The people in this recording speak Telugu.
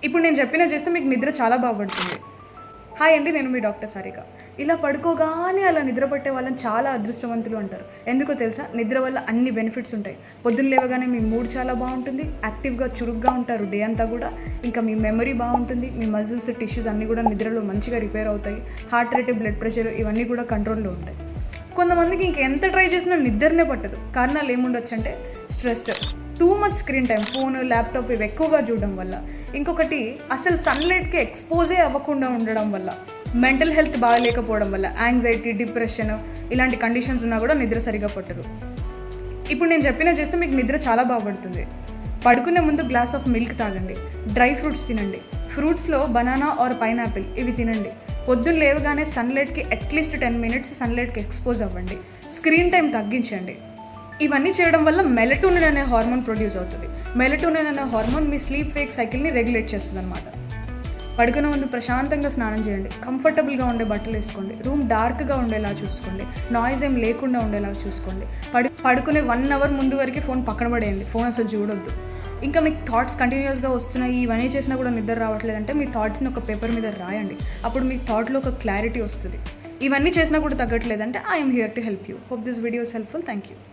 ఇప్పుడు నేను చెప్పినవి చేస్తే మీకు నిద్ర చాలా బాగుపడుతుంది. హాయ్ అండి, నేను మీ డాక్టర్ సారిక. ఇలా పడుకోగానే అలా నిద్ర పట్టే వాళ్ళని చాలా అదృష్టవంతులు అంటారు. ఎందుకో తెలుసా? నిద్ర వల్ల అన్ని బెనిఫిట్స్ ఉంటాయి. పొద్దున్న లేవగానే మీ మూడ్ చాలా బాగుంటుంది, యాక్టివ్గా చురుగ్గా ఉంటారు డే అంతా కూడా. ఇంకా మీ మెమరీ బాగుంటుంది, మీ మజిల్స్ టిష్యూస్ అన్నీ కూడా నిద్రలో మంచిగా రిపేర్ అవుతాయి. హార్ట్ రేట్, బ్లడ్ ప్రెషర్ ఇవన్నీ కూడా కంట్రోల్లో ఉంటాయి. కొంతమందికి ఇంకెంత ట్రై చేసినా నిద్రనే పట్టదు. కారణాలు ఏముండొచ్చు అంటే stress, too much screen time, phone, laptop ఇవి ఎక్కువగా చూడడం వల్ల, ఇంకొకటి అసలు సన్లైట్కి ఎక్స్పోజే అవ్వకుండా ఉండడం వల్ల, మెంటల్ హెల్త్ బాగాలేకపోవడం వల్ల, యాంగ్జైటీ, డిప్రెషన్ ఇలాంటి కండిషన్స్ ఉన్నా కూడా నిద్ర సరిగా పట్టదు. ఇప్పుడు నేను చెప్పిన చేస్తే మీకు నిద్ర చాలా బాగుపడుతుంది. పడుకునే ముందు గ్లాస్ ఆఫ్ మిల్క్ తాగండి, డ్రై ఫ్రూట్స్ తినండి, ఫ్రూట్స్లో బనానా ఆర్ పైనాపిల్ ఇవి తినండి. పొద్దున్న లేవగానే సన్లైట్కి అట్లీస్ట్ 10 minutes సన్లైట్కి ఎక్స్పోజ్ అవ్వండి. స్క్రీన్ టైం తగ్గించండి. ఇవన్నీ చేయడం వల్ల మెలటోనిన్ అనే హార్మోన్ ప్రొడ్యూస్ అవుతుంది. మెలటోనిన్ అనే హార్మోన్ మీ స్లీప్ వేక్ సైకిల్ని రెగ్యులేట్ చేస్తుంది అనమాట. పడుకునే ముందు ప్రశాంతంగా స్నానం చేయండి, కంఫర్టబుల్గా ఉండే బట్టలు వేసుకోండి, రూమ్ డార్క్గా ఉండేలా చూసుకోండి, నాయిస్ ఏం లేకుండా ఉండేలా చూసుకోండి. పడుకునే 1 hour ముందు వరకు ఫోన్ పక్కన పడేయండి, ఫోన్ అసలు చూడొద్దు. ఇంకా మీకు థాట్స్ కంటిన్యూస్గా వస్తున్నాయి, ఇవన్నీ చేసినా కూడా నిద్ర రావట్లేదంటే మీ థాట్స్ని ఒక పేపర్ మీద రాయండి. అప్పుడు మీకు థాట్లో ఒక క్లారిటీ వస్తుంది. ఇవన్నీ చేసినా కూడా తగ్గట్లేదంటే I'm here to help you. Hope this video is helpful. Thank you.